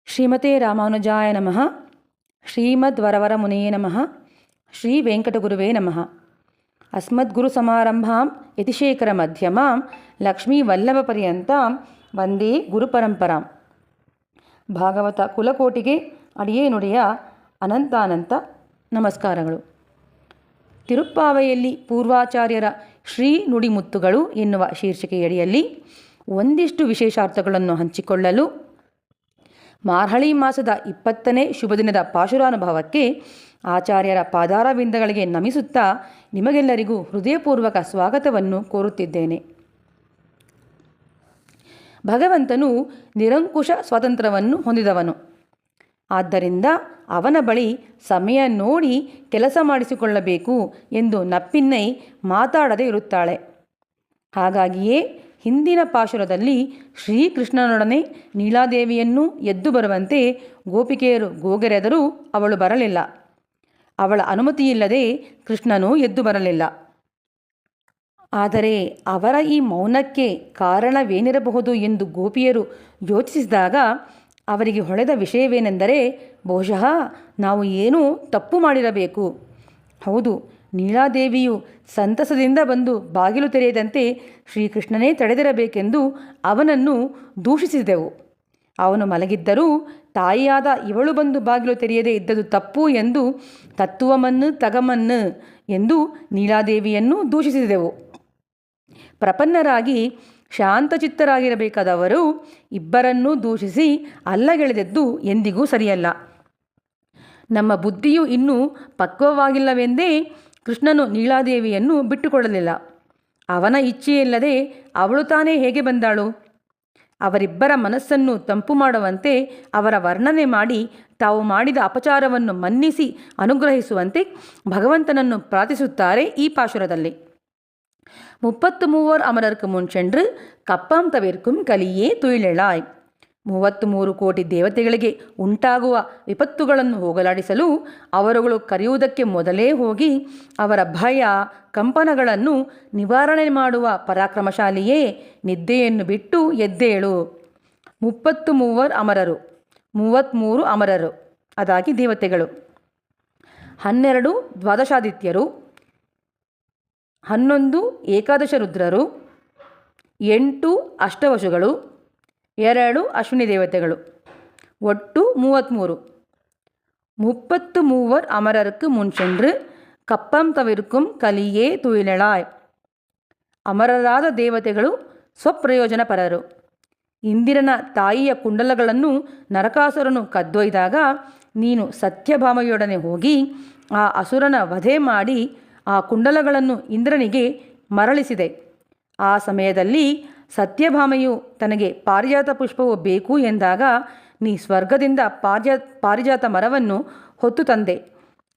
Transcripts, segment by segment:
ಶ್ರೀಮತೆ ರಾಮಾನುಜಾಯ ನಮಃ. ಶ್ರೀಮದ್ವರವರಮುನಿಯೇ ನಮಃ. ಶ್ರೀ ವೆಂಕಟಗುರುವೇ ನಮಃ. ಅಸ್ಮದ್ಗುರುಸಮಾರಂಭಾಂ ಯತಿಶೇಖರಮಧ್ಯಮಾಂ ಲಕ್ಷ್ಮೀವಲ್ಲಭಪರ್ಯಂತಾಂ ವಂದೇ ಗುರುಪರಂಪರಾಂ. ಭಾಗವತ ಕುಲಕೋಟಿಗೆ ಅಡಿಯೇ ನುಡಿಯ ಅನಂತಾನಂತ ನಮಸ್ಕಾರಗಳು. ತಿರುಪ್ಪಾವೆಯಲ್ಲಿ ಪೂರ್ವಾಚಾರ್ಯರ ಶ್ರೀ ನುಡಿಮುತ್ತುಗಳು ಎನ್ನುವ ಶೀರ್ಷಿಕೆಯಡಿಯಲ್ಲಿ ಒಂದಿಷ್ಟು ವಿಶೇಷಾರ್ಥಗಳನ್ನು ಹಂಚಿಕೊಳ್ಳಲು ಮಾರ್ಹಳಿ ಮಾಸದ 20ನೇ ಶುಭ ದಿನದ ಪಾಶುರಾನುಭವಕ್ಕೆ ಆಚಾರ್ಯರ ಪಾದಾರವಿಂದಗಳಿಗೆ ನಮಿಸುತ್ತಾ ನಿಮಗೆಲ್ಲರಿಗೂ ಹೃದಯಪೂರ್ವಕ ಸ್ವಾಗತವನ್ನು ಕೋರುತ್ತಿದ್ದೇನೆ. ಭಗವಂತನು ನಿರಂಕುಶ ಸ್ವಾತಂತ್ರ್ಯವನ್ನು ಹೊಂದಿದವನು. ಆದ್ದರಿಂದ ಅವನ ಬಳಿ ಸಮಯ ನೋಡಿ ಕೆಲಸ ಮಾಡಿಸಿಕೊಳ್ಳಬೇಕು ಎಂದು ನಪ್ಪಿನ್ನೈ ಮಾತಾಡದೇ ಇರುತ್ತಾಳೆ. ಹಾಗಾಗಿಯೇ ಹಿಂದಿನ ಪಾಶುರದಲ್ಲಿ ಶ್ರೀಕೃಷ್ಣನೊಡನೆ ನೀಲಾದೇವಿಯನ್ನೂ ಎದ್ದು ಬರುವಂತೆ ಗೋಪಿಕೆಯರು ಗೋಗರೆದರೂ ಅವಳು ಬರಲಿಲ್ಲ. ಅವಳ ಅನುಮತಿಯಿಲ್ಲದೆ ಕೃಷ್ಣನೂ ಎದ್ದು ಬರಲಿಲ್ಲ. ಆದರೆ ಅವರ ಈ ಮೌನಕ್ಕೆ ಕಾರಣವೇನಿರಬಹುದು ಎಂದು ಗೋಪಿಯರು ಯೋಚಿಸಿದಾಗ ಅವರಿಗೆ ಹೊಳೆದ ವಿಷಯವೇನೆಂದರೆ, ಬಹುಶಃ ನಾವು ಏನೂ ತಪ್ಪು ಮಾಡಿರಬೇಕು. ಹೌದು, ನೀಲಾದೇವಿಯು ಸಂತಸದಿಂದ ಬಂದು ಬಾಗಿಲು ತೆರೆಯದಂತೆ ಶ್ರೀಕೃಷ್ಣನೇ ತಡೆದಿರಬೇಕೆಂದು ಅವನನ್ನು ದೂಷಿಸಿದೆವು. ಅವನು ಮಲಗಿದ್ದರೂ ತಾಯಿಯಾದ ಇವಳು ಬಂದು ಬಾಗಿಲು ತೆರೆಯದೇ ಇದ್ದದು ತಪ್ಪು ಎಂದು ತತ್ತುವಮನ್ನು ತಗಮನ್ನು ಎಂದು ನೀಲಾದೇವಿಯನ್ನು ದೂಷಿಸಿದೆವು. ಪ್ರಪನ್ನರಾಗಿ ಶಾಂತಚಿತ್ತರಾಗಿರಬೇಕಾದವರು ಇಬ್ಬರನ್ನೂ ದೂಷಿಸಿ ಅಲ್ಲಗೆಳೆದದ್ದು ಎಂದಿಗೂ ಸರಿಯಲ್ಲ. ನಮ್ಮ ಬುದ್ಧಿಯು ಇನ್ನೂ ಪಕ್ವವಾಗಿಲ್ಲವೆಂದೇ ಕೃಷ್ಣನು ನೀಲಾದೇವಿಯನ್ನು ಬಿಟ್ಟುಕೊಡಲಿಲ್ಲ. ಅವನ ಇಚ್ಛೆಯಿಲ್ಲದೆ ಅವಳು ತಾನೇ ಹೇಗೆ ಬಂದಾಳು? ಅವರಿಬ್ಬರ ಮನಸ್ಸನ್ನು ತಂಪು ಮಾಡುವಂತೆ ಅವರ ವರ್ಣನೆ ಮಾಡಿ ತಾವು ಮಾಡಿದ ಅಪಚಾರವನ್ನು ಮನ್ನಿಸಿ ಅನುಗ್ರಹಿಸುವಂತೆ ಭಗವಂತನನ್ನು ಪ್ರಾರ್ಥಿಸುತ್ತಾರೆ ಈ ಪಾಶುರದಲ್ಲಿ. 33 ಅಮರರ್ಕು ಮುನ್ಸೆಂಡ್ರು ಕಪ್ಪಂ ತವಿರ್ಕುಂ ಕಲಿಯೇ ತುಯಿಲೆಳಾಯ್. 33 ಕೋಟಿ ದೇವತೆಗಳಿಗೆ ಉಂಟಾಗುವ ವಿಪತ್ತುಗಳನ್ನು ಹೋಗಲಾಡಿಸಲು ಅವರುಗಳು ಕರೆಯುವುದಕ್ಕೆ ಮೊದಲೇ ಹೋಗಿ ಅವರ ಭಯ ಕಂಪನಗಳನ್ನು ನಿವಾರಣೆ ಮಾಡುವ ಪರಾಕ್ರಮಶಾಲಿಯೇ, ನಿದ್ದೆಯನ್ನು ಬಿಟ್ಟು ಎದ್ದೇಳು. 33 ಅಮರರು, 33 ಅಮರರು ಅದಾಗಿ ದೇವತೆಗಳು, 12 ದ್ವಾದಶಾದಿತ್ಯರು, 11 ಏಕಾದಶ ರುದ್ರರು, 8 ಅಷ್ಟವಶುಗಳು, 2 ಅಶ್ವಿನಿ ದೇವತೆಗಳು, ಒಟ್ಟು 33. 33 ಅಮರருக்கு ಮುನ್ಸೆಂಡ್ರು ಕಪ್ಪಂ ತವಿರ್ಕುಂ ಕಲಿಯೇ ತುಯಿಲೆಳಾಯ್. ಅಮರರಾದ ದೇವತೆಗಳು ಸ್ವಪ್ರಯೋಜನಪರರು. ಇಂದಿರನ ತಾಯಿಯ ಕುಂಡಲಗಳನ್ನು ನರಕಾಸುರನು ಕದ್ದೊಯ್ದಾಗ ನೀನು ಸತ್ಯಭಾಮೆಯೊಡನೆ ಹೋಗಿ ಆ ಅಸುರನ ವಧೆ ಮಾಡಿ ಆ ಕುಂಡಲಗಳನ್ನು ಇಂದ್ರನಿಗೆ ಮರಳಿಸಿದೆ. ಆ ಸಮಯದಲ್ಲಿ ಸತ್ಯಭಾಮೆಯು ತನಗೆ ಪಾರಿಜಾತ ಪುಷ್ಪವು ಬೇಕು ಎಂದಾಗ ನೀ ಸ್ವರ್ಗದಿಂದ ಪಾರಿಜಾತ ಮರವನ್ನು ಹೊತ್ತು ತಂದೆ.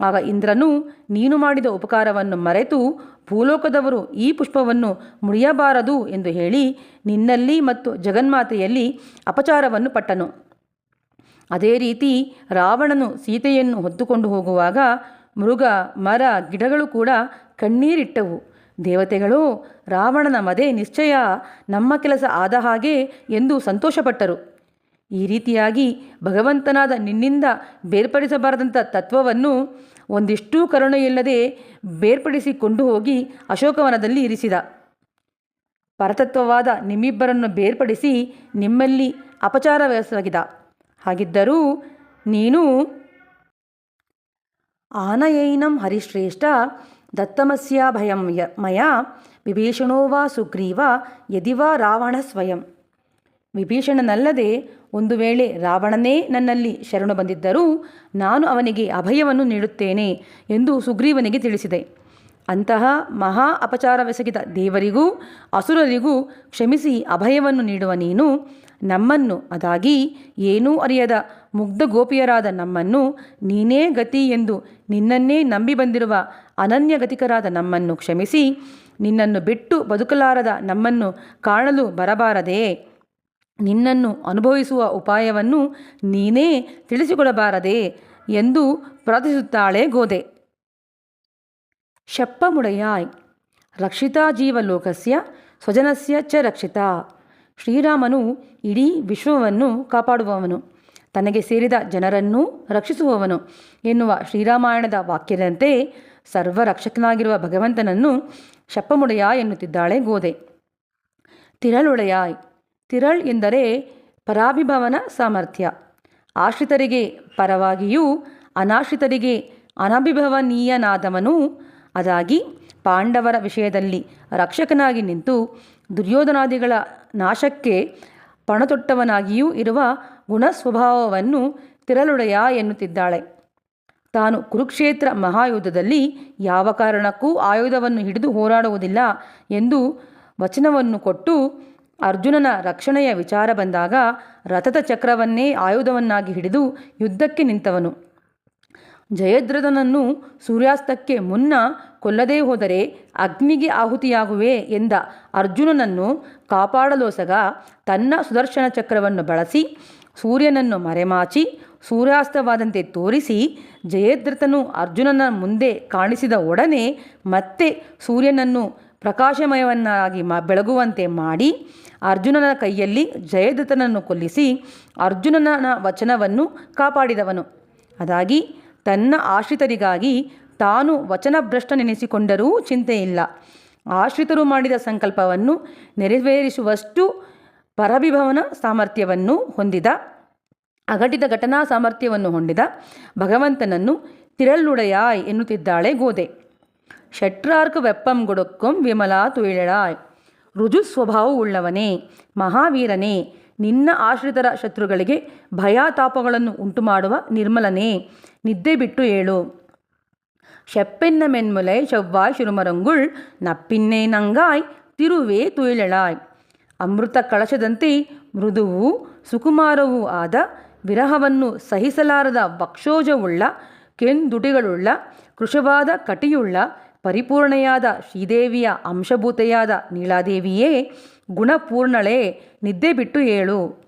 ಆಗ ಇಂದ್ರನು ನೀನು ಮಾಡಿದ ಉಪಕಾರವನ್ನು ಮರೆತು ಭೂಲೋಕದವರು ಈ ಪುಷ್ಪವನ್ನು ಮುಡಿಯಬಾರದು ಎಂದು ಹೇಳಿ ನಿನ್ನಲ್ಲಿ ಮತ್ತು ಜಗನ್ಮಾತೆಯಲ್ಲಿ ಅಪಚಾರವನ್ನು ಪಟ್ಟನು. ಅದೇ ರೀತಿ ರಾವಣನು ಸೀತೆಯನ್ನು ಹೊತ್ತುಕೊಂಡು ಹೋಗುವಾಗ ಮೃಗ ಮರ ಗಿಡಗಳು ಕೂಡ ಕಣ್ಣೀರಿಟ್ಟವು. ದೇವತೆಗಳು ರಾವಣನ ವಧೆ ನಿಶ್ಚಯ, ನಮ್ಮ ಕೆಲಸ ಆದ ಹಾಗೆ ಎಂದು ಸಂತೋಷಪಟ್ಟರು. ಈ ರೀತಿಯಾಗಿ ಭಗವಂತನಾದ ನಿನ್ನಿಂದ ಬೇರ್ಪಡಿಸಬಾರದಂಥ ತತ್ವವನ್ನು ಒಂದಿಷ್ಟೂ ಕರುಣೆಯಿಲ್ಲದೆ ಬೇರ್ಪಡಿಸಿಕೊಂಡು ಹೋಗಿ ಅಶೋಕವನದಲ್ಲಿ ಇರಿಸಿದ. ಪರತತ್ವವಾದ ನಿಮ್ಮಿಬ್ಬರನ್ನು ಬೇರ್ಪಡಿಸಿ ನಿಮ್ಮಲ್ಲಿ ಅಪಚಾರವೆಸಗಿದ. ಹಾಗಿದ್ದರೂ ನೀನು ಆನಯೈನಂ ಹರಿಶ್ರೇಷ್ಠ ದತ್ತಮಸ್ಯ ಭಯಂ ಮಯ ವಿಭೀಷಣೋ ವಾ ಸುಗ್ರೀವ ಯದಿವಾ ರಾವಣ ಸ್ವಯಂ. ವಿಭೀಷಣನಲ್ಲದೆ ಒಂದು ವೇಳೆ ರಾವಣನೇ ನನ್ನಲ್ಲಿ ಶರಣು ಬಂದಿದ್ದರೂ ನಾನು ಅವನಿಗೆ ಅಭಯವನ್ನು ನೀಡುತ್ತೇನೆ ಎಂದು ಸುಗ್ರೀವನಿಗೆ ತಿಳಿಸಿದೆ. ಅಂತಹ ಮಹಾ ಅಪಚಾರವೆಸಗಿದ ದೇವರಿಗೂ ಅಸುರರಿಗೂ ಕ್ಷಮಿಸಿ ಅಭಯವನ್ನು ನೀಡುವ ನೀನು ನಮ್ಮನ್ನು, ಅದಾಗಿ ಏನೂ ಅರಿಯದ ಮುಗ್ಧ ಗೋಪಿಯರಾದ ನಮ್ಮನ್ನು, ನೀನೇ ಗತಿ ಎಂದು ನಿನ್ನನ್ನೇ ನಂಬಿ ಬಂದಿರುವ ಅನನ್ಯಗತಿಕರಾದ ನಮ್ಮನ್ನು ಕ್ಷಮಿಸಿ ನಿನ್ನನ್ನು ಬಿಟ್ಟು ಬದುಕಲಾರದ ನಮ್ಮನ್ನು ಕಾಣಲು ಬರಬಾರದೇ? ನಿನ್ನನ್ನು ಅನುಭವಿಸುವ ಉಪಾಯವನ್ನು ನೀನೇ ತಿಳಿಸಿಕೊಡಬಾರದೇ ಎಂದು ಪ್ರಾರ್ಥಿಸುತ್ತಾಳೆ ಗೋದೆ. ಶಪ್ಪಮುಡಯಾಯ್ ರಕ್ಷಿತಾ ಜೀವಲೋಕಸ್ಯ ಸ್ವಜನಸ್ಯ ಚ ರಕ್ಷಿತಾ. ಶ್ರೀರಾಮನು ಇಡೀ ವಿಶ್ವವನ್ನು ಕಾಪಾಡುವವನು. ತನಗೆ ಸೇರಿದ ಜನರನ್ನೂ ರಕ್ಷಿಸುವವನು ಎನ್ನುವ ಶ್ರೀರಾಮಾಯಣದ ವಾಕ್ಯದಂತೆ ಸರ್ವರಕ್ಷಕನಾಗಿರುವ ಭಗವಂತನನ್ನು ಶಪ್ಪಮುಡೆಯ ಎನ್ನುತ್ತಿದ್ದಾಳೆ ಗೋದೆ. ತಿರಳೊಳೆಯಾಯ್. ತಿರಳ್ ಎಂದರೆ ಪರಾಭಿಭವನ ಸಾಮರ್ಥ್ಯ. ಆಶ್ರಿತರಿಗೆ ಪರವಾಗಿಯೂ ಅನಾಶ್ರಿತರಿಗೆ ಅನಭಿಭವನೀಯನಾದವನೂ ಅದಾಗಿ ಪಾಂಡವರ ವಿಷಯದಲ್ಲಿ ರಕ್ಷಕನಾಗಿ ನಿಂತು ದುರ್ಯೋಧನಾದಿಗಳ ನಾಶಕ್ಕೆ ಪಣತೊಟ್ಟವನಾಗಿಯೂ ಇರುವ ಗುಣಸ್ವಭಾವವನ್ನು ತಿರಲೊಡೆಯ ಎನ್ನುತ್ತಿದ್ದಾಳೆ. ತಾನು ಕುರುಕ್ಷೇತ್ರ ಮಹಾಯುದ್ಧದಲ್ಲಿ ಯಾವ ಕಾರಣಕ್ಕೂ ಆಯುಧವನ್ನು ಹಿಡಿದು ಹೋರಾಡುವುದಿಲ್ಲ ಎಂದು ವಚನವನ್ನು ಕೊಟ್ಟು ಅರ್ಜುನನ ರಕ್ಷಣೆಯ ವಿಚಾರ ಬಂದಾಗ ರಥದ ಚಕ್ರವನ್ನೇ ಆಯುಧವನ್ನಾಗಿ ಹಿಡಿದು ಯುದ್ಧಕ್ಕೆ ನಿಂತವನು. ಜಯದ್ರಥನನ್ನು ಸೂರ್ಯಾಸ್ತಕ್ಕೆ ಮುನ್ನ ಕೊಲ್ಲದೇ ಹೋದರೆ ಅಗ್ನಿಗೆ ಆಹುತಿಯಾಗುವೆ ಎಂದ ಅರ್ಜುನನನ್ನು ಕಾಪಾಡಲೋಸಗ ತನ್ನ ಸುದರ್ಶನ ಚಕ್ರವನ್ನು ಬಳಸಿ ಸೂರ್ಯನನ್ನು ಮರೆಮಾಚಿ ಸೂರ್ಯಾಸ್ತವಾದಂತೆ ತೋರಿಸಿ ಜಯದ್ರಥನು ಅರ್ಜುನನ ಮುಂದೆ ಕಾಣಿಸಿದ ಒಡನೆ ಮತ್ತೆ ಸೂರ್ಯನನ್ನು ಪ್ರಕಾಶಮಯವನ್ನಾಗಿ ಬೆಳಗುವಂತೆ ಮಾಡಿ ಅರ್ಜುನನ ಕೈಯಲ್ಲಿ ಜಯದ್ರಥನನ್ನು ಕೊಲ್ಲಿಸಿ ಅರ್ಜುನನ ವಚನವನ್ನು ಕಾಪಾಡಿದವನು. ಅದಾಗಿ ತನ್ನ ಆಶ್ರಿತರಿಗಾಗಿ ತಾನು ವಚನಭ್ರಷ್ಟನೆನಿಸಿಕೊಂಡರೂ ಚಿಂತೆಯಿಲ್ಲ. ಆಶ್ರಿತರು ಮಾಡಿದ ಸಂಕಲ್ಪವನ್ನು ನೆರವೇರಿಸುವಷ್ಟು ಪರವಿಭವನ ಸಾಮರ್ಥ್ಯವನ್ನು ಹೊಂದಿದ ಅಘಟಿತ ಘಟನಾ ಸಾಮರ್ಥ್ಯವನ್ನು ಹೊಂದಿದ ಭಗವಂತನನ್ನು ತಿರಳ್ಳುಡೆಯಾಯ್ ಎನ್ನುತ್ತಿದ್ದಾಳೆ ಗೋದೆ. ಷಟ್ರಾರ್ಕ ವೆಪ್ಪಂ ಗೊಡೊಕ್ಕಂ ವಿಮಲಾ ತುಯಿಳಾಯ್. ರುಜು ಸ್ವಭಾವವುಳ್ಳವನೇ, ಮಹಾವೀರನೇ, ನಿನ್ನ ಆಶ್ರಿತರ ಶತ್ರುಗಳಿಗೆ ಭಯತಾಪಗಳನ್ನು ಉಂಟುಮಾಡುವ ನಿರ್ಮಲನೇ, ನಿದ್ದೆ ಬಿಟ್ಟು ಏಳು. ಶೆಪ್ಪೆನ್ನ ಮೆನ್ಮುಲೈ ಶವ್ವಾಯ್ ಶಿರುಮರಂಗುಳ್ ನಪ್ಪಿನ್ನೇ ನಂಗಾಯ್ ತಿರುವೇ ತುಯಿಳಾಯ್. ಅಮೃತ ಕಳಶದಂತೆ ಮೃದುವೂ ಸುಕುಮಾರವೂ ಆದ ವಿರಹವನ್ನು ಸಹಿಸಲಾರದ ವಕ್ಷೋಜವುಳ್ಳ ಕೆಂದುಟಿಗಳುಳ್ಳ ಕೃಶವಾದ ಕಟಿಯುಳ್ಳ ಪರಿಪೂರ್ಣೆಯಾದ ಶ್ರೀದೇವಿಯ ಅಂಶಭೂತೆಯಾದ ನೀಳಾದೇವಿಯೇ, ಗುಣಪೂರ್ಣಳೇ, ನಿದ್ದೆ ಬಿಟ್ಟು ಏಳು.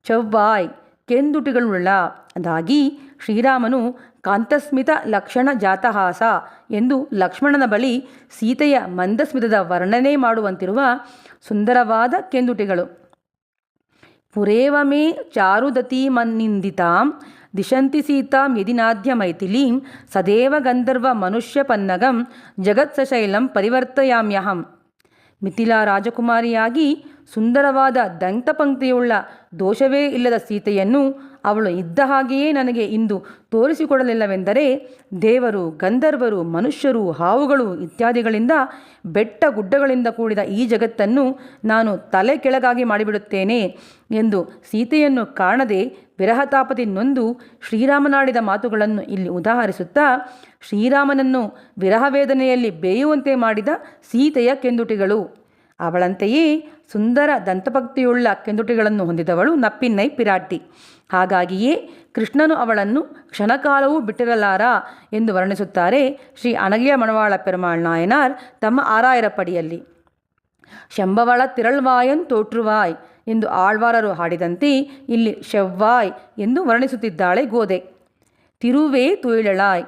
ಚವ್ವಾಯ್ ಕೆಂದುಟಿಗಳುಳ್ಳ. ಅದಾಗಿ ಶ್ರೀರಾಮನು ಕಾಂತಸ್ಮಿತ ಲಕ್ಷಣ ಜಾತಹಾಸ ಎಂದು ಲಕ್ಷ್ಮಣನ ಬಳಿ ಸೀತೆಯ ಮಂದಸ್ಮಿತದ ವರ್ಣನೆ ಮಾಡುವಂತಿರುವ ಸುಂದರವಾದ ಕೆಂದುಟಿಗಳು. ಪುರೇವಮೇ ಚಾರುದತೀಮನ್ನಿಂದಿತಾಂ ದಿಶಂತಿ ಸೀತಾಂ ಯದಿನಾದ್ಯ ಮೈಥಿಲೀಂ ಸದೇವ ಗಂಧರ್ವ ಮನುಷ್ಯ ಪನ್ನಗಂ ಜಗತ್ಸಶೈಲಂ ಪರಿವರ್ತಯಾಮ್ಯಹಂ. ಮಿಥಿಲಾ ರಾಜಕುಮಾರಿಯಾಗಿ ಸುಂದರವಾದ ದಂತಪಂಕ್ತಿಯುಳ್ಳ ದೋಷವೇ ಇಲ್ಲದ ಸೀತೆಯನ್ನು ಅವಳು ಇದ್ದ ಹಾಗೆಯೇ ನನಗೆ ಇಂದು ತೋರಿಸಿಕೊಡಲಿಲ್ಲವೆಂದರೆ ದೇವರು, ಗಂಧರ್ವರು, ಮನುಷ್ಯರು, ಹಾವುಗಳು ಇತ್ಯಾದಿಗಳಿಂದ ಬೆಟ್ಟ ಗುಡ್ಡಗಳಿಂದ ಕೂಡಿದ ಈ ಜಗತ್ತನ್ನು ನಾನು ತಲೆ ಕೆಳಗಾಗಿ ಮಾಡಿಬಿಡುತ್ತೇನೆ ಎಂದು ಸೀತೆಯನ್ನು ಕಾಣದೆ ವಿರಹತಾಪತಿ ನೊಂದು ಶ್ರೀರಾಮನಾಡಿದ ಮಾತುಗಳನ್ನು ಇಲ್ಲಿ ಉದಾಹರಿಸುತ್ತಾ ಶ್ರೀರಾಮನನ್ನು ವಿರಹವೇದನೆಯಲ್ಲಿ ಬೇಯುವಂತೆ ಮಾಡಿದ ಸೀತೆಯ ಕೆಂದುಟಿಗಳು. ಅವಳಂತೆಯೇ ಸುಂದರ ದಂತಪಕ್ತಿಯುಳ್ಳ ಕೆಂದುಟಿಗಳನ್ನು ಹೊಂದಿದವಳು ನಪ್ಪಿನ್ನೈ ಪಿರಾಟಿ. ಹಾಗಾಗಿಯೇ ಕೃಷ್ಣನು ಅವಳನ್ನು ಕ್ಷಣಕಾಲವೂ ಬಿಟ್ಟಿರಲಾರ ಎಂದು ವರ್ಣಿಸುತ್ತಾರೆ ಶ್ರೀ ಅನಗಿಯ ಮಣವಾಳ ಪೆರುಮಾಳ್ ನಾಯನಾರ್ ತಮ್ಮ ಆರಾಯರಪ್ಪಡಿಯಲ್ಲಿ. ಶಂಭವಳ ತಿರಳ್ವಾಯನ್ ತೋಟ್ರುವಾಯ್ ಎಂದು ಆಳ್ವಾರರು ಹಾಡಿದಂತೆ ಇಲ್ಲಿ ಶವ್ವಾಯ್ ಎಂದು ವರ್ಣಿಸುತ್ತಿದ್ದಾಳೆ ಗೋದೆ. ತಿರುವೇ ತುಯಿಳಾಯ್.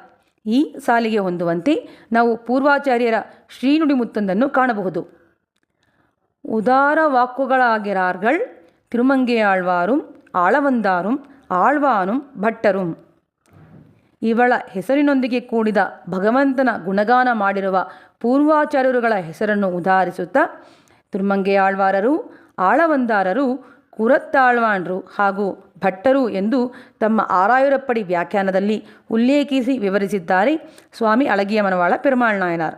ಈ ಸಾಲಿಗೆ ಹೊಂದುವಂತೆ ನಾವು ಪೂರ್ವಾಚಾರ್ಯರ ಶ್ರೀನುಡಿಮುತ್ತೊಂದನ್ನು ಕಾಣಬಹುದು. ಉದಾರ ವಾಕ್ಕುಗಳಾಗಿರಾರ್ಗಳ್ ತಿರುಮಂಗೆಯಾಳ್ವಾರುಂ ಆಳವಂದಾರುಂ ಆಳ್ವಾನುಂ ಭಟ್ಟರುಂ. ಇವಳ ಹೆಸರಿನೊಂದಿಗೆ ಕೂಡಿದ ಭಗವಂತನ ಗುಣಗಾನ ಮಾಡಿರುವ ಪೂರ್ವಾಚಾರ್ಯರುಗಳ ಹೆಸರನ್ನು ಉದಾಹರಿಸುತ್ತಾ ತಿರುಮಂಗೆಯಾಳ್ವಾರರು, ಆಳವಂದಾರರು, ಕುರತ್ತಾಳ್ವಾನ್ರು ಹಾಗೂ ಭಟ್ಟರು ಎಂದು ತಮ್ಮ ಆರಾಯುರಪ್ಪಡಿ ವ್ಯಾಖ್ಯಾನದಲ್ಲಿ ಉಲ್ಲೇಖಿಸಿ ವಿವರಿಸಿದ್ದಾರೆ ಸ್ವಾಮಿ ಅಳಗಿಯ ಮನವಾಳ ಪೆರುಮಾಳ್ ನಾಯನಾರ್.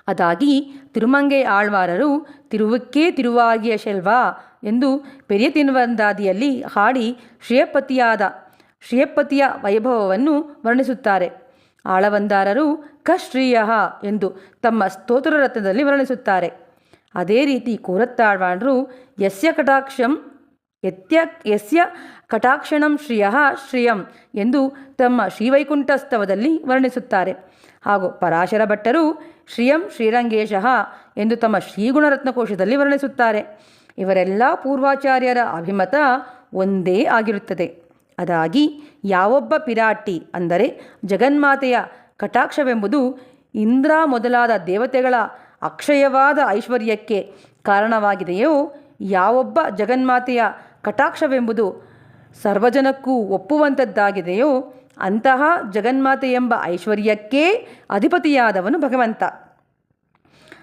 ಅದಾಗಿ ತಿರುಮಂಗೆ ಆಳ್ವಾರರು ತಿರುವಕ್ಕೇ ತಿರುವಾಗಿಯ ಶೆಲ್ವಾ ಎಂದು ಪೆರಿಯ ತಿರುವಂದಾದಿಯಲ್ಲಿ ಹಾಡಿ ಶ್ರೇಯಪತಿಯ ವೈಭವವನ್ನು ವರ್ಣಿಸುತ್ತಾರೆ. ಆಳವಂದಾರರು ಕಶ್ರೀಯ ಎಂದು ತಮ್ಮ ಸ್ತೋತ್ರ ರತ್ನದಲ್ಲಿ ವರ್ಣಿಸುತ್ತಾರೆ. ಅದೇ ರೀತಿ ಕೂರತ್ತಾಳ್ವಾನ್ರು ಯಸ್ಯ ಕಟಾಕ್ಷಣಂ ಶ್ರಿಯಃ ಶ್ರಿಯಂ ಎಂದು ತಮ್ಮ ಶ್ರೀವೈಕುಂಠಸ್ತವದಲ್ಲಿ ವರ್ಣಿಸುತ್ತಾರೆ. ಹಾಗೂ ಪರಾಶರ ಭಟ್ಟರು ಶ್ರಿಯಂ ಶ್ರೀರಂಗೇಶಃ ಎಂದು ತಮ್ಮ ಶ್ರೀಗುಣರತ್ನಕೋಶದಲ್ಲಿ ವರ್ಣಿಸುತ್ತಾರೆ. ಇವರೆಲ್ಲ ಪೂರ್ವಾಚಾರ್ಯರ ಅಭಿಮತ ಒಂದೇ ಆಗಿರುತ್ತದೆ. ಅದಾಗಿ ಯಾವೊಬ್ಬ ಪಿರಾಟಿ ಅಂದರೆ ಜಗನ್ಮಾತೆಯ ಕಟಾಕ್ಷವೆಂಬುದು ಇಂದ್ರ ಮೊದಲಾದ ದೇವತೆಗಳ ಅಕ್ಷಯವಾದ ಐಶ್ವರ್ಯಕ್ಕೆ ಕಾರಣವಾಗಿದೆಯೋ, ಯಾವೊಬ್ಬ ಜಗನ್ಮಾತೆಯ ಕಟಾಕ್ಷವೆಂಬುದು ಸರ್ವಜನಕ್ಕೂ ಒಪ್ಪುವಂಥದ್ದಾಗಿದೆಯೋ ಅಂತಹ ಜಗನ್ಮಾತೆ ಎಂಬ ಐಶ್ವರ್ಯಕ್ಕೇ ಅಧಿಪತಿಯಾದವನು ಭಗವಂತ.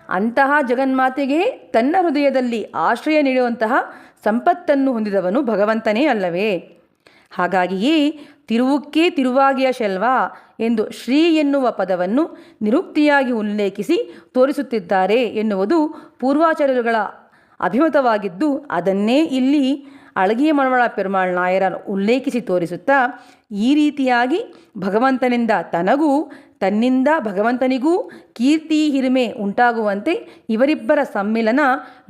ಅಂತಹ ಜಗನ್ಮಾತೆಗೆ ತನ್ನ ಹೃದಯದಲ್ಲಿ ಆಶ್ರಯ ನೀಡುವಂತಹ ಸಂಪತ್ತನ್ನು ಹೊಂದಿದವನು ಭಗವಂತನೇ ಅಲ್ಲವೇ? ಹಾಗಾಗಿಯೇ ತಿರುವುಕ್ಕೇ ತಿರುವಾಗಿಯ ಶೆಲ್ವ ಎಂದು ಶ್ರೀ ಎನ್ನುವ ಪದವನ್ನು ನಿರುಕ್ತಿಯಾಗಿ ಉಲ್ಲೇಖಿಸಿ ತೋರಿಸುತ್ತಿದ್ದಾರೆ ಎನ್ನುವುದು ಪೂರ್ವಾಚಾರ್ಯರುಗಳ ಅಭಿಮತವಾಗಿದ್ದು, ಅದನ್ನೇ ಇಲ್ಲಿ ಅಳಗಿಯ ಮಣವಳ ಪೆರುಮಾಳ್ ನಾಯರರು ಉಲ್ಲೇಖಿಸಿ ತೋರಿಸುತ್ತಾ, ಈ ರೀತಿಯಾಗಿ ಭಗವಂತನಿಂದ ತನಗೂ ತನ್ನಿಂದ ಭಗವಂತನಿಗೂ ಕೀರ್ತಿ ಹಿರಿಮೆ ಉಂಟಾಗುವಂತೆ ಇವರಿಬ್ಬರ ಸಮ್ಮಿಲನ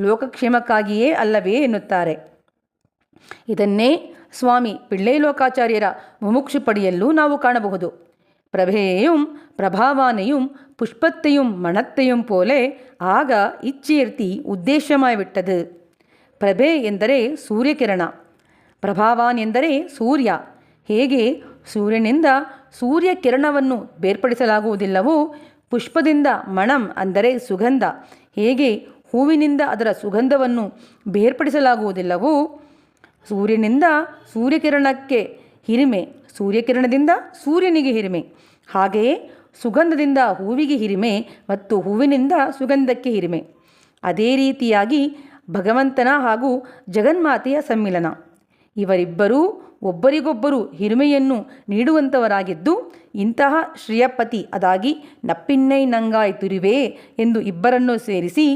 ಲೋಕಕ್ಷೇಮಕ್ಕಾಗಿಯೇ ಅಲ್ಲವೇ ಎನ್ನುತ್ತಾರೆ. ಇದನ್ನೇ ಸ್ವಾಮಿ ಪಿಳ್ಳೈ ಲೋಕಾಚಾರ್ಯರ ಮುಮುಕ್ಷುಪಡಿಯಲ್ಲೂ ನಾವು ಕಾಣಬಹುದು. ಪ್ರಭೆಯೆயும் பிரபாவானையும் புஷ்பத்தையும் மணத்தையும் போல ಆಗ ಇಚ್ಛೇರ್ತಿ ಉದ್ದೇಶಮಾಯ್ಬಿಟ್ಟದು. ಪ್ರಭೆ ಎಂದರೆ ಸೂರ್ಯಕಿರಣ, ಪ್ರಭಾವಾನ್ ಎಂದರೆ ಸೂರ್ಯ. ಹೇಗೆ ಸೂರ್ಯನಿಂದ ಸೂರ್ಯಕಿರಣವನ್ನು ಬೇರ್ಪಡಿಸಲಾಗುವುದಿಲ್ಲವೋ, ಪುಷ್ಪದಿಂದ ಮಣಂ ಅಂದರೆ ಸುಗಂಧ ಹೇಗೆ ಹೂವಿನಿಂದ ಅದರ ಸುಗಂಧವನ್ನು ಬೇರ್ಪಡಿಸಲಾಗುವುದಿಲ್ಲವೋ, ಸೂರ್ಯನಿಂದ ಸೂರ್ಯಕಿರಣಕ್ಕೆ ಹಿರಿಮೆ, ಸೂರ್ಯಕಿರಣದಿಂದ ಸೂರ್ಯನಿಗೆ ಹಿರಿಮೆ, ಹಾಗೆಯೇ ಸುಗಂಧದಿಂದ ಹೂವಿಗೆ ಹಿರಿಮೆ ಮತ್ತು ಹೂವಿನಿಂದ ಸುಗಂಧಕ್ಕೆ ಹಿರಿಮೆ. ಅದೇ ರೀತಿಯಾಗಿ ಭಗವಂತನ ಹಾಗೂ ಜಗನ್ಮಾತೆಯ ಸಮ್ಮಿಲನ. ಇವರಿಬ್ಬರೂ ಒಬ್ಬರಿಗೊಬ್ಬರು ಹಿರಿಮೆಯನ್ನು ನೀಡುವಂಥವರಾಗಿದ್ದು, ಇಂತಹ ಶ್ರೀಯಪತಿ ಅದಾಗಿ ನಪ್ಪಿನ್ನೈ ನಂಗಾಯ್ ತುರಿವೆ ಎಂದು ಇಬ್ಬರನ್ನು ಸೇರಿಸಿ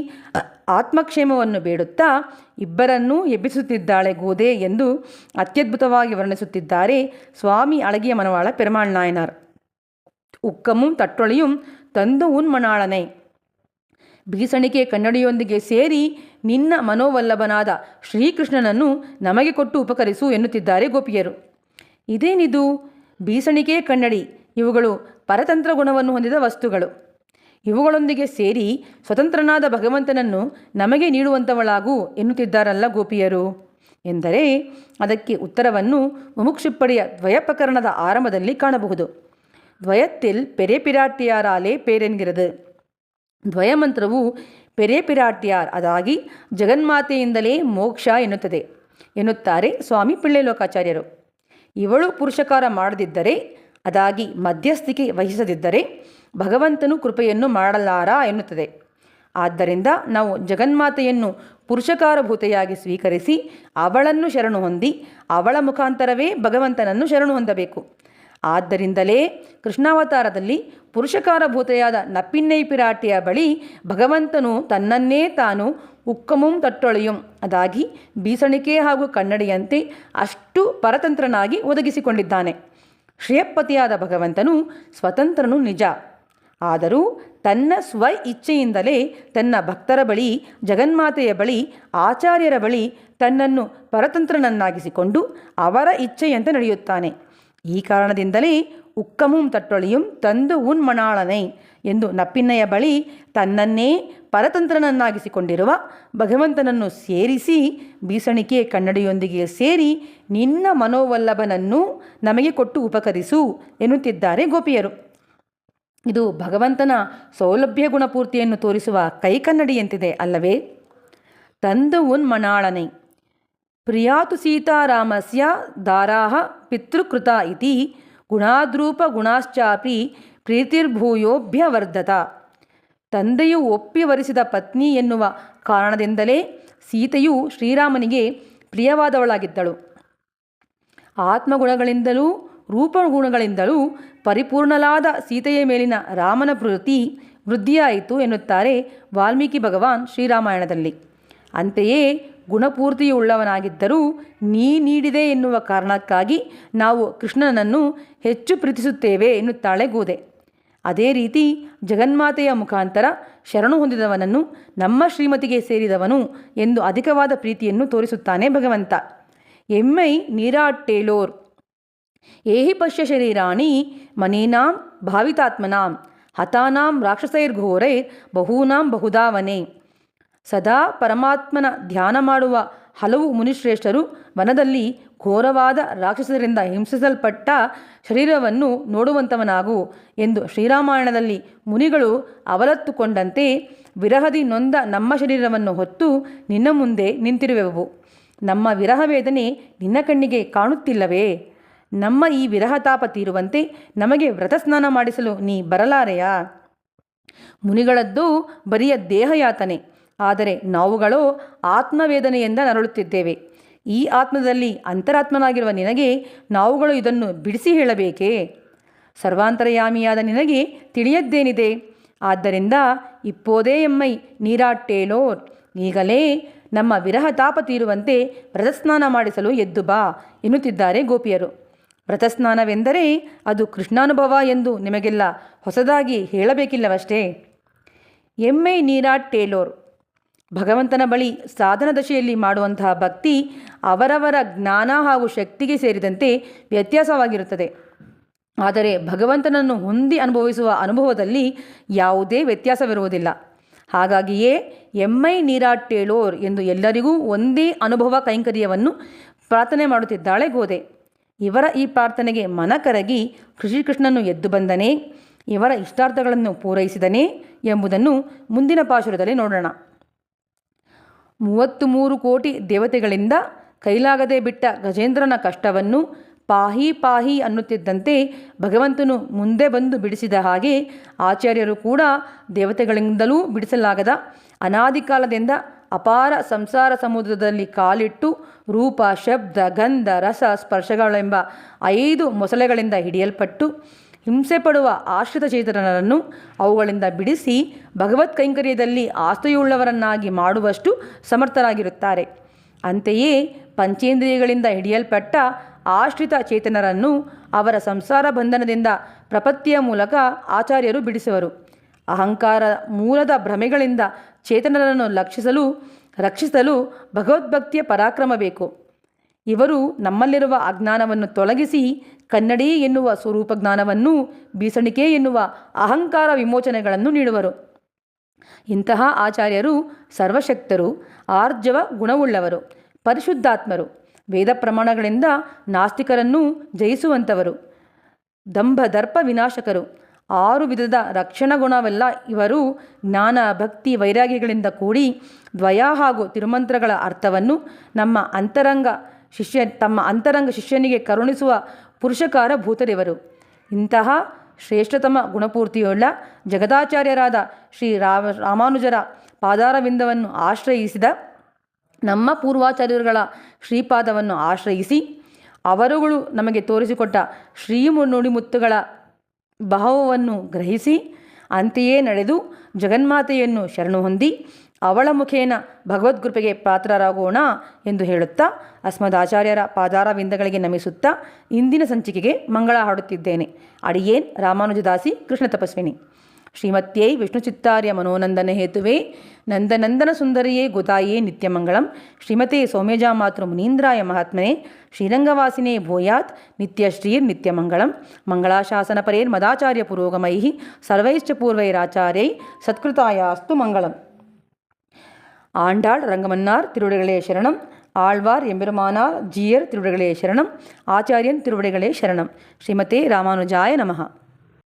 ಆತ್ಮಕ್ಷೇಮವನ್ನು ಬೇಡುತ್ತಾ ಇಬ್ಬರನ್ನೂ ಎಬ್ಬಿಸುತ್ತಿದ್ದಾಳೆ ಗೋದೆ ಎಂದು ಅತ್ಯದ್ಭುತವಾಗಿ ವರ್ಣಿಸುತ್ತಿದ್ದಾರೆ ಸ್ವಾಮಿ ಅಳಗಿಯ ಮನವಾಳ ಪೆರುಮಾಳ್ ನಾಯನಾರ್. ಉಕ್ಕಮುಂ ತಟ್ಟೊಳಿಯುಂ ತಂದು ಉನ್ಮಣಾಳನೆ, ಬೀಸಣಿಕೆ ಕನ್ನಡಿಯೊಂದಿಗೆ ಸೇರಿ ನಿನ್ನ ಮನೋವಲ್ಲಭನಾದ ಶ್ರೀಕೃಷ್ಣನನ್ನು ನಮಗೆ ಕೊಟ್ಟು ಉಪಕರಿಸು ಎನ್ನುತ್ತಿದ್ದಾರೆ ಗೋಪಿಯರು. ಇದೇನಿದು? ಬೀಸಣಿಕೆ ಕನ್ನಡಿ ಇವುಗಳು ಪರತಂತ್ರ ಗುಣವನ್ನು ಹೊಂದಿದ ವಸ್ತುಗಳು. ಇವುಗಳೊಂದಿಗೆ ಸೇರಿ ಸ್ವತಂತ್ರನಾದ ಭಗವಂತನನ್ನು ನಮಗೆ ನೀಡುವಂಥವಳಾಗು ಎನ್ನುತ್ತಿದ್ದಾರಲ್ಲ ಗೋಪಿಯರು ಎಂದರೆ, ಅದಕ್ಕೆ ಉತ್ತರವನ್ನು ಮುಮುಕ್ಷುಪ್ಪಡಿಯ ದ್ವಯಪ್ರಕರಣದ ಆರಂಭದಲ್ಲಿ ಕಾಣಬಹುದು. ದ್ವಯத்தில் பெரிய பிராட்டியாராலே பேரென்கிறது. ದ್ವಯಮಂತ್ರವು ಪೆರೆ ಪಿರಾಟ್ಯಾರ್ ಅದಾಗಿ ಜಗನ್ಮಾತೆಯಿಂದಲೇ ಮೋಕ್ಷ ಎನ್ನುತ್ತದೆ ಎನ್ನುತ್ತಾರೆ ಸ್ವಾಮಿ ಪಿಳ್ಳೈ ಲೋಕಾಚಾರ್ಯರು. ಇವಳು ಪುರುಷಕಾರ ಮಾಡದಿದ್ದರೆ, ಅದಾಗಿ ಮಧ್ಯಸ್ಥಿಕೆ ವಹಿಸದಿದ್ದರೆ ಭಗವಂತನು ಕೃಪೆಯನ್ನು ಮಾಡಲಾರ ಎನ್ನುತ್ತದೆ. ಆದ್ದರಿಂದ ನಾವು ಜಗನ್ಮಾತೆಯನ್ನು ಪುರುಷಕಾರಭೂತೆಯಾಗಿ ಸ್ವೀಕರಿಸಿ ಅವಳನ್ನು ಶರಣು ಹೊಂದಿ ಅವಳ ಮುಖಾಂತರವೇ ಭಗವಂತನನ್ನು ಶರಣು ಹೊಂದಬೇಕು. ಆದ್ದರಿಂದಲೇ ಕೃಷ್ಣಾವತಾರದಲ್ಲಿ ಪುರುಷಕಾರಭೂತೆಯಾದ ನಪ್ಪಿನ್ನೈ ಪಿರಾಟಿಯ ಬಳಿ ಭಗವಂತನು ತನ್ನನ್ನೇ ತಾನು ಉಕ್ಕಮುಂ ತಟ್ಟೊಳೆಯುಂ ಅದಾಗಿ ಬೀಸಣಿಕೆ ಹಾಗೂ ಕನ್ನಡಿಯಂತೆ ಅಷ್ಟು ಪರತಂತ್ರನಾಗಿ ಒದಗಿಸಿಕೊಂಡಿದ್ದಾನೆ. ಶ್ರೇಯಪತಿಯಾದ ಭಗವಂತನು ಸ್ವತಂತ್ರನು ನಿಜ. ಆದರೂ ತನ್ನ ಸ್ವ ಇಚ್ಛೆಯಿಂದಲೇ ತನ್ನ ಭಕ್ತರ ಬಳಿ, ಜಗನ್ಮಾತೆಯ ಬಳಿ, ಆಚಾರ್ಯರ ಬಳಿ ತನ್ನನ್ನು ಪರತಂತ್ರನನ್ನಾಗಿಸಿಕೊಂಡು ಅವರ ಇಚ್ಛೆಯಂತೆ ನಡೆಯುತ್ತಾನೆ. ಈ ಕಾರಣದಿಂದಲೇ ಉಕ್ಕಮುಂ ತಟ್ಟೊಳಿಯುಂ ತಂದು ಉನ್ಮಣಾಳನೈ ಎಂದು ನಪ್ಪಿನ್ನಯ ಬಳಿ ತನ್ನನ್ನೇ ಪರತಂತ್ರನನ್ನಾಗಿಸಿಕೊಂಡಿರುವ ಭಗವಂತನನ್ನು ಸೇರಿಸಿ ಬೀಸಣಿಕೆ ಕನ್ನಡಿಯೊಂದಿಗೆ ಸೇರಿ ನಿನ್ನ ಮನೋವಲ್ಲಭನನ್ನು ನಮಗೆ ಕೊಟ್ಟು ಉಪಕರಿಸು ಎನ್ನುತ್ತಿದ್ದಾರೆ ಗೋಪಿಯರು. ಇದು ಭಗವಂತನ ಸೌಲಭ್ಯ ಗುಣಪೂರ್ತಿಯನ್ನು ತೋರಿಸುವ ಕೈಕನ್ನಡಿಯಂತಿದೆ ಅಲ್ಲವೇ? ತಂದು ಉನ್ಮಣಾಳನೈ ಪ್ರಿಯಾತು ಸೀತಾರಾಮಸ್ಯ ದಾರಾಹ ಪಿತೃಕೃತ ಇತಿ ಗುಣಾದ್ರೂಪ ಗುಣಾಶ್ಚಾಪಿ ಪ್ರೀತಿರ್ಭೂಯೋಭ್ಯವರ್ಧತ. ತಂದೆಯು ಒಪ್ಪಿ ವರಿಸಿದ ಪತ್ನಿ ಎನ್ನುವ ಕಾರಣದಿಂದಲೇ ಸೀತೆಯು ಶ್ರೀರಾಮನಿಗೆ ಪ್ರಿಯವಾದವಳಾಗಿದ್ದಳು. ಆತ್ಮಗುಣಗಳಿಂದಲೂ ರೂಪಗುಣಗಳಿಂದಲೂ ಪರಿಪೂರ್ಣಲಾದ ಸೀತೆಯ ಮೇಲಿನ ರಾಮನ ಪ್ರೀತಿ ವೃದ್ಧಿಯಾಯಿತು ಎನ್ನುತ್ತಾರೆ ವಾಲ್ಮೀಕಿ ಭಗವಾನ್ ಶ್ರೀರಾಮಾಯಣದಲ್ಲಿ. ಅಂತೆಯೇ ಗುಣಪೂರ್ತಿಯುಳ್ಳವನಾಗಿದ್ದರೂ ನೀ ನೀಡಿದೆ ಎನ್ನುವ ಕಾರಣಕ್ಕಾಗಿ ನಾವು ಕೃಷ್ಣನನ್ನು ಹೆಚ್ಚು ಪ್ರೀತಿಸುತ್ತೇವೆ ಎನ್ನುತ್ತಾಳೆ ಗೋದೆ. ಅದೇ ರೀತಿ ಜಗನ್ಮಾತೆಯ ಮುಖಾಂತರ ಶರಣು ಹೊಂದಿದವನನ್ನು ನಮ್ಮ ಶ್ರೀಮತಿಗೆ ಸೇರಿದವನು ಎಂದು ಅಧಿಕವಾದ ಪ್ರೀತಿಯನ್ನು ತೋರಿಸುತ್ತಾನೆ ಭಗವಂತ. ಎಮ್ಮೈ ನೀರಾಟ್ಟೇಲೋರ್ ಏಹಿ ಪಶ್ಯ ಶರೀರಾಣಿ ಮನೀನಾಂ ಭಾವಿತಾತ್ಮನಾಂ ಹತಾನಾಂ ರಾಕ್ಷಸೈರ್ಘೋರೈರ್ ಬಹೂನಾಂ ಬಹುಧಾವನೆ. ಸದಾ ಪರಮಾತ್ಮನ ಧ್ಯಾನ ಮಾಡುವ ಹಲವು ಮುನಿಶ್ರೇಷ್ಠರು ವನದಲ್ಲಿ ಘೋರವಾದ ರಾಕ್ಷಸರಿಂದ ಹಿಂಸಿಸಲ್ಪಟ್ಟ ಶರೀರವನ್ನು ನೋಡುವಂಥವನಾಗು ಎಂದು ಶ್ರೀರಾಮಾಯಣದಲ್ಲಿ ಮುನಿಗಳು ಅವಲತ್ತುಕೊಂಡಂತೆ ವಿರಹದಿ ನೊಂದ ನಮ್ಮ ಶರೀರವನ್ನು ಹೊತ್ತು ನಿನ್ನ ಮುಂದೆ ನಿಂತಿರುವೆವು. ನಮ್ಮ ವಿರಹ ವೇದನೆ ನಿನ್ನ ಕಣ್ಣಿಗೆ ಕಾಣುತ್ತಿಲ್ಲವೇ? ನಮ್ಮ ಈ ವಿರಹತಾಪ ತೀರುವಂತೆ ನಮಗೆ ವ್ರತಸ್ನಾನ ಮಾಡಿಸಲು ನೀ ಬರಲಾರೆಯಾ? ಮುನಿಗಳದ್ದು ಬರಿಯ ದೇಹಯಾತನೆ, ಆದರೆ ನಾವುಗಳು ಆತ್ಮವೇದನೆಯಿಂದ ನರಳುತ್ತಿದ್ದೇವೆ. ಈ ಆತ್ಮದಲ್ಲಿ ಅಂತರಾತ್ಮನಾಗಿರುವ ನಿನಗೆ ನಾವುಗಳು ಇದನ್ನು ಬಿಡಿಸಿ ಹೇಳಬೇಕೇ? ಸರ್ವಾಂತರ್ಯಾಮಿಯಾದ ನಿನಗೆ ತಿಳಿಯದ್ದೇನಿದೆ? ಆದ್ದರಿಂದ ಇಪ್ಪೋದೇ ಎಮ್ಮೈ ನೀರಾಟ್ಟೇಲೋರ್, ಈಗಲೇ ನಮ್ಮ ವಿರಹ ತಾಪ ತೀರುವಂತೆ ವ್ರತಸ್ನಾನ ಮಾಡಿಸಲು ಎದ್ದು ಬಾ ಎನ್ನುತ್ತಿದ್ದಾರೆ ಗೋಪಿಯರು. ವ್ರತಸ್ನಾನವೆಂದರೆ ಅದು ಕೃಷ್ಣಾನುಭವ ಎಂದು ನಿಮಗೆಲ್ಲ ಹೊಸದಾಗಿ ಹೇಳಬೇಕಿಲ್ಲವಷ್ಟೇ. ಎಮ್ಮೈ ನೀರಾಟ್ಟೇಲೋರ್, ಭಗವಂತನ ಬಳಿ ಸಾಧನ ದಶೆಯಲ್ಲಿ ಮಾಡುವಂತಹ ಭಕ್ತಿ ಅವರವರ ಜ್ಞಾನ ಹಾಗೂ ಶಕ್ತಿಗೆ ಸೇರಿದಂತೆ ವ್ಯತ್ಯಾಸವಾಗಿರುತ್ತದೆ. ಆದರೆ ಭಗವಂತನನ್ನು ಹೊಂದಿ ಅನುಭವಿಸುವ ಅನುಭವದಲ್ಲಿ ಯಾವುದೇ ವ್ಯತ್ಯಾಸವಿರುವುದಿಲ್ಲ. ಹಾಗಾಗಿಯೇ ಎಮ್ಮೈ ನೀರಾಟ್ಟೇಳೋರ್ ಎಂದು ಎಲ್ಲರಿಗೂ ಒಂದೇ ಅನುಭವ ಕೈಂಕರ್ಯವನ್ನು ಪ್ರಾರ್ಥನೆ ಮಾಡುತ್ತಿದ್ದಾಳೆ ಗೋದೆ. ಇವರ ಈ ಪ್ರಾರ್ಥನೆಗೆ ಮನ ಕರಗಿ ಶ್ರೀಕೃಷ್ಣನು ಎದ್ದು ಬಂದನೇ, ಇವರ ಇಷ್ಟಾರ್ಥಗಳನ್ನು ಪೂರೈಸಿದನೇ ಎಂಬುದನ್ನು ಮುಂದಿನ ಪಾಶುರದಲ್ಲಿ ನೋಡೋಣ. 33 ಕೋಟಿ ದೇವತೆಗಳಿಂದ ಕೈಲಾಗದೆ ಬಿಟ್ಟ ಗಜೇಂದ್ರನ ಕಷ್ಟವನ್ನು ಪಾಹಿ ಪಾಹಿ ಅನ್ನುತ್ತಿದ್ದಂತೆ ಭಗವಂತನು ಮುಂದೆ ಬಂದು ಬಿಡಿಸಿದ ಹಾಗೆ ಆಚಾರ್ಯರು ಕೂಡ ದೇವತೆಗಳಿಂದಲೂ ಬಿಡಿಸಲಾಗದ ಅನಾದಿಕಾಲದಿಂದ ಅಪಾರ ಸಂಸಾರ ಸಮುದ್ರದಲ್ಲಿ ಕಾಲಿಟ್ಟು ರೂಪ, ಶಬ್ದ, ಗಂಧ, ರಸ, ಸ್ಪರ್ಶಗಳೆಂಬ 5 ಮೊಸಳೆಗಳಿಂದ ಹಿಡಿಯಲ್ಪಟ್ಟು ಹಿಂಸೆ ಪಡುವ ಆಶ್ರಿತ ಚೇತನರನ್ನು ಅವುಗಳಿಂದ ಬಿಡಿಸಿ ಭಗವತ್ ಕೈಂಕರ್ಯದಲ್ಲಿ ಆಸ್ಥೆಯುಳ್ಳವರನ್ನಾಗಿ ಮಾಡುವಷ್ಟು ಸಮರ್ಥರಾಗಿರುತ್ತಾರೆ. ಅಂತೆಯೇ ಪಂಚೇಂದ್ರಿಯಗಳಿಂದ ಹಿಡಿಯಲ್ಪಟ್ಟ ಆಶ್ರಿತ ಚೇತನರನ್ನು ಅವರ ಸಂಸಾರ ಬಂಧನದಿಂದ ಪ್ರಪತ್ತಿಯ ಮೂಲಕ ಆಚಾರ್ಯರು ಬಿಡಿಸುವರು. ಅಹಂಕಾರ ಮೂಲದ ಭ್ರಮೆಗಳಿಂದ ಚೇತನರನ್ನು ರಕ್ಷಿಸಲು ಭಗವದ್ಭಕ್ತಿಯ ಪರಾಕ್ರಮ ಬೇಕು. ಇವರು ನಮ್ಮಲ್ಲಿರುವ ಅಜ್ಞಾನವನ್ನು ತೊಲಗಿಸಿ ಕನ್ನಡಿ ಎನ್ನುವ ಸ್ವರೂಪ ಜ್ಞಾನವನ್ನು, ಬೀಸಣಿಕೆ ಎನ್ನುವ ಅಹಂಕಾರ ವಿಮೋಚನೆಗಳನ್ನು ನೀಡುವರು. ಇಂತಹ ಆಚಾರ್ಯರು ಸರ್ವಶಕ್ತರು, ಆರ್ಜವ ಗುಣವುಳ್ಳವರು, ಪರಿಶುದ್ಧಾತ್ಮರು, ವೇದ ಪ್ರಮಾಣಗಳಿಂದ ನಾಸ್ತಿಕರನ್ನು ಜಯಿಸುವಂಥವರು, ದಂಭ ದರ್ಪ ವಿನಾಶಕರು, 6 ವಿಧದ ರಕ್ಷಣಾ ಗುಣವೆಲ್ಲ ಇವರು ಜ್ಞಾನ, ಭಕ್ತಿ, ವೈರಾಗ್ಯಗಳಿಂದ ಕೂಡಿ ದ್ವಯ ಹಾಗೂ ತಿರುಮಂತ್ರಗಳ ಅರ್ಥವನ್ನು ತಮ್ಮ ಅಂತರಂಗ ಶಿಷ್ಯನಿಗೆ ಕರುಣಿಸುವ ಪುರುಷಕಾರ ಭೂತರಿವರು. ಇಂತಹ ಶ್ರೇಷ್ಠತಮ ಗುಣಪೂರ್ತಿಯುಳ್ಳ ಜಗದಾಚಾರ್ಯರಾದ ರಾಮಾನುಜರ ಪಾದಾರವಿಂದವನ್ನು ಆಶ್ರಯಿಸಿದ ನಮ್ಮ ಪೂರ್ವಾಚಾರ್ಯರುಗಳ ಶ್ರೀಪಾದವನ್ನು ಆಶ್ರಯಿಸಿ ಅವರುಗಳು ನಮಗೆ ತೋರಿಸಿಕೊಟ್ಟ ನುಡಿಮುತ್ತುಗಳ ಭಾವವನ್ನು ಗ್ರಹಿಸಿ ಅಂತೆಯೇ ನಡೆದು ಜಗನ್ಮಾತೆಯನ್ನು ಶರಣು ಹೊಂದಿ ಅವಳ ಮುಖೇನ ಭಗವದ್ಕೃಪೆಗೆ ಪಾತ್ರರಾಗೋಣ ಎಂದು ಹೇಳುತ್ತಾ ಅಸ್ಮದಾಚಾರ್ಯರ ಪಾದಾರವಿಂದಗಳಿಗೆ ನಮಿಸುತ್ತಾ ಇಂದಿನ ಸಂಚಿಕೆಗೆ ಮಂಗಳ ಹಾಡುತ್ತಿದ್ದೇನೆ. ಅಡಿಯೇನ್ ರಾಮಾನುಜದಾಸಿ ಕೃಷ್ಣ ತಪಸ್ವಿನಿ. ಶ್ರೀಮತ್ಯೈ ವಿಷ್ಣುಚಿತ್ತಾರ್ಯ ಮನೋನಂದನ ಹೇತುವೆ ನಂದನಂದನ ಸುಂದರಿಯೇ ಗೋತಾಯೇ ನಿತ್ಯಮಂಗಳಂ. ಶ್ರೀಮತೆ ಸೌಮ್ಯಜಾ ಮಾತೃ ಮುನೀಂದ್ರಾಯ ಮಹಾತ್ಮನೆ ಶ್ರೀರಂಗವಾಸಿನೇ ಭೂಯಾತ್ ನಿತ್ಯಶ್ರೀರ್ ನಿತ್ಯಮಂಗಳಂ. ಮಂಗಳಾಶಾಸನ ಪರೇರ್ ಮದಾಚಾರ್ಯ ಪುರೋಗಮೈ ಸರ್ವೈಶ್ಚ ಪೂರ್ವೈರಾಚಾರ್ಯೈ ಸತ್ಕೃತಾಯಾಸ್ತು ಮಂಗಳಂ. ஆண்டாள் ரங்கமன்னார் திருவடிகளே சரணம். ஆழ்வார் எம்பெருமானார் ஜீயர் திருவடிகளே சரணம். ஆச்சாரியன் திருவடிகளே சரணம். ஸ்ரீமதே ராமானுஜாய நமஹ.